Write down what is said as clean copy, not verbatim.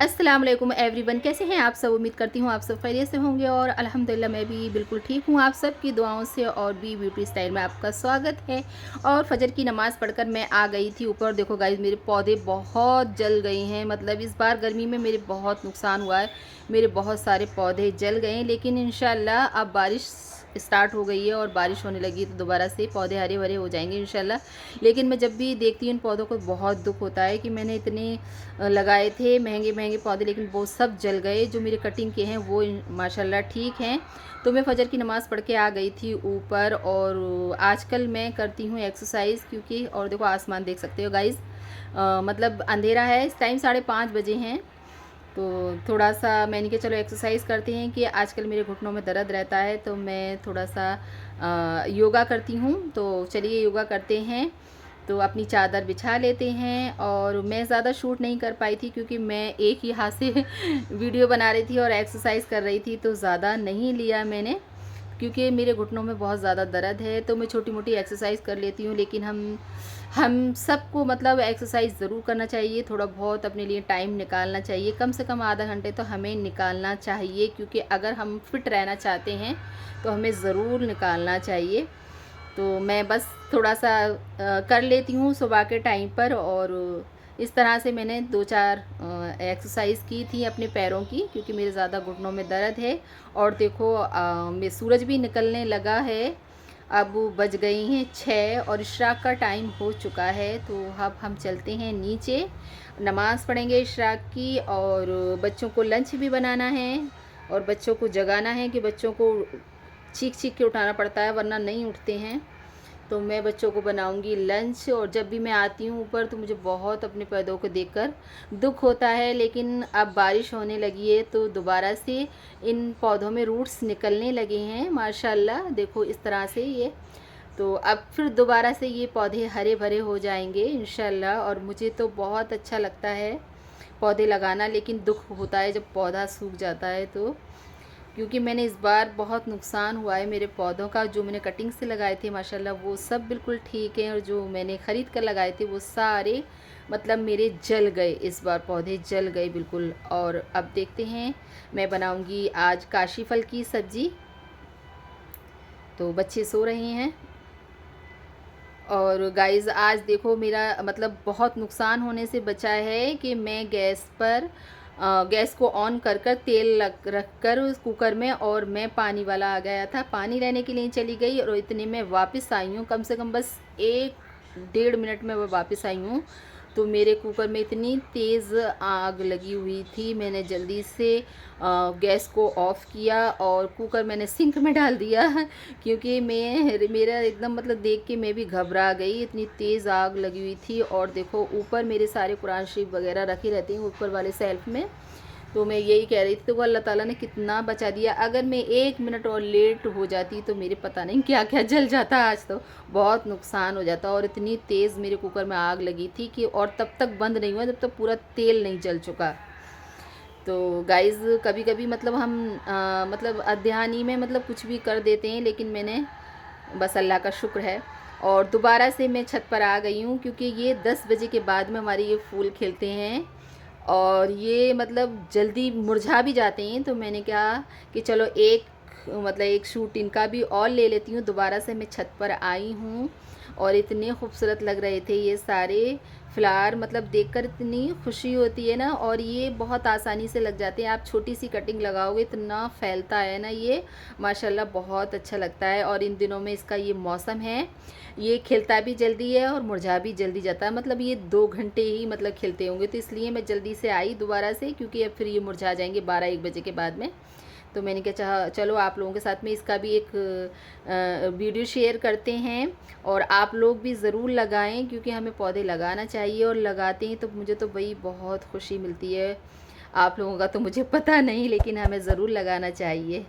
अस्सलाम वालेकुम एवरीवन, कैसे हैं आप सब। उम्मीद करती हूँ आप सब खैरियत से होंगे और अल्हम्दुलिल्लाह मैं भी बिल्कुल ठीक हूँ। आप सब की दुआओं से और भी ब्यूटी स्टाइल में आपका स्वागत है। और फजर की नमाज़ पढ़कर मैं आ गई थी ऊपर। देखो गाइस, मेरे पौधे बहुत जल गए हैं। मतलब इस बार गर्मी में मेरे बहुत नुकसान हुआ है। मेरे बहुत सारे पौधे जल गए हैं, लेकिन इंशाल्लाह अब बारिश स्टार्ट हो गई है और बारिश होने लगी तो दोबारा से पौधे हरे भरे हो जाएंगे इंशाल्लाह। लेकिन मैं जब भी देखती हूँ इन पौधों को बहुत दुख होता है कि मैंने इतने लगाए थे महंगे महंगे पौधे, लेकिन वो सब जल गए। जो मेरे कटिंग के हैं वो माशाल्लाह ठीक हैं। तो मैं फजर की नमाज़ पढ़ के आ गई थी ऊपर। और आजकल मैं करती हूँ एक्सरसाइज, क्योंकि और देखो आसमान देख सकते हो गाइज़, मतलब अंधेरा है, इस टाइम 5:30 बजे हैं। तो थोड़ा सा मैंने कहा चलो एक्सरसाइज करते हैं, कि आजकल मेरे घुटनों में दर्द रहता है, तो मैं थोड़ा सा योगा करती हूँ। तो चलिए योगा करते हैं। तो अपनी चादर बिछा लेते हैं। और मैं ज़्यादा शूट नहीं कर पाई थी, क्योंकि मैं एक ही हाथ से वीडियो बना रही थी और एक्सरसाइज कर रही थी, तो ज़्यादा नहीं लिया मैंने, क्योंकि मेरे घुटनों में बहुत ज़्यादा दर्द है। तो मैं छोटी मोटी एक्सरसाइज कर लेती हूँ, लेकिन हम सबको मतलब एक्सरसाइज ज़रूर करना चाहिए। थोड़ा बहुत अपने लिए टाइम निकालना चाहिए, कम से कम आधा घंटे तो हमें निकालना चाहिए, क्योंकि अगर हम फिट रहना चाहते हैं तो हमें ज़रूर निकालना चाहिए। तो मैं बस थोड़ा सा कर लेती हूँ सुबह के टाइम पर। और इस तरह से मैंने 2-4 एक्सरसाइज की थी अपने पैरों की, क्योंकि मेरे ज़्यादा घुटनों में दर्द है। और देखो मैं सूरज भी निकलने लगा है। अब बज गई हैं 6 और इशराक का टाइम हो चुका है। तो अब हम चलते हैं नीचे, नमाज़ पढ़ेंगे इशराक की। और बच्चों को लंच भी बनाना है और बच्चों को जगाना है, कि बच्चों को चीख चीख के उठाना पड़ता है वरना नहीं उठते हैं। तो मैं बच्चों को बनाऊंगी लंच। और जब भी मैं आती हूँ ऊपर तो मुझे बहुत अपने पौधों को देखकर दुख होता है, लेकिन अब बारिश होने लगी है तो दोबारा से इन पौधों में रूट्स निकलने लगे हैं माशाल्लाह। देखो इस तरह से ये, तो अब फिर दोबारा से ये पौधे हरे भरे हो जाएंगे इंशाल्लाह। और मुझे तो बहुत अच्छा लगता है पौधे लगाना, लेकिन दुख होता है जब पौधा सूख जाता है। तो क्योंकि मैंने इस बार बहुत नुकसान हुआ है मेरे पौधों का। जो मैंने कटिंग से लगाए थे माशाल्लाह वो सब बिल्कुल ठीक हैं, और जो मैंने ख़रीद कर लगाए थे वो सारे मतलब मेरे जल गए। इस बार पौधे जल गए बिल्कुल। और अब देखते हैं, मैं बनाऊंगी आज काशी फल की सब्ज़ी। तो बच्चे सो रहे हैं। और गाइज़ आज देखो मेरा मतलब बहुत नुकसान होने से बचा है, कि मैं गैस पर गैस को ऑन कर कर तेल रख कर उस कुकर में, और मैं पानी वाला आ गया था, पानी लेने के लिए चली गई और इतने में वापस आई हूँ। कम से कम बस 1-1.5 मिनट में मैं वापस आई हूँ। तो मेरे कुकर में इतनी तेज़ आग लगी हुई थी, मैंने जल्दी से गैस को ऑफ़ किया और कुकर मैंने सिंक में डाल दिया क्योंकि मेरा एकदम मतलब देख के मैं भी घबरा गई, इतनी तेज़ आग लगी हुई थी। और देखो ऊपर मेरे सारे कुरान शरीफ वगैरह रखे रहते हैं ऊपर वाले सेल्फ में। तो मैं यही कह रही थी, तो वो अल्लाह ताला ने कितना बचा दिया। अगर मैं 1 मिनट और लेट हो जाती तो मेरे पता नहीं क्या क्या जल जाता, आज तो बहुत नुकसान हो जाता। और इतनी तेज़ मेरे कुकर में आग लगी थी कि, और तब तक बंद नहीं हुआ जब तक पूरा तेल नहीं जल चुका। तो गाइज़ कभी कभी मतलब हम मतलब अनजाने में मतलब कुछ भी कर देते हैं, लेकिन मैंने बस अल्लाह का शुक्र है। और दोबारा से मैं छत पर आ गई हूँ, क्योंकि ये 10 बजे के बाद में हमारे ये फूल खिलते हैं और ये मतलब जल्दी मुरझा भी जाते हैं। तो मैंने कहा कि चलो एक शूट इनका भी और ले लेती हूँ। दोबारा से मैं छत पर आई हूँ और इतने खूबसूरत लग रहे थे ये सारे फ्लावर, मतलब देखकर इतनी खुशी होती है ना। और ये बहुत आसानी से लग जाते हैं, आप छोटी सी कटिंग लगाओगे इतना फैलता है ना ये, माशाल्लाह बहुत अच्छा लगता है। और इन दिनों में इसका ये मौसम है, ये खिलता भी जल्दी है और मुरझा भी जल्दी जाता है। मतलब ये 2 घंटे ही मतलब खिलते होंगे, तो इसलिए मैं जल्दी से आई दोबारा से, क्योंकि अब फिर ये मुरझा जाएंगे 12-1 बजे के बाद में। तो मैंने कहा चलो आप लोगों के साथ में इसका भी एक वीडियो शेयर करते हैं। और आप लोग भी ज़रूर लगाएं, क्योंकि हमें पौधे लगाना चाहिए, और लगाते हैं तो मुझे तो भाई बहुत खुशी मिलती है। आप लोगों का तो मुझे पता नहीं, लेकिन हमें ज़रूर लगाना चाहिए।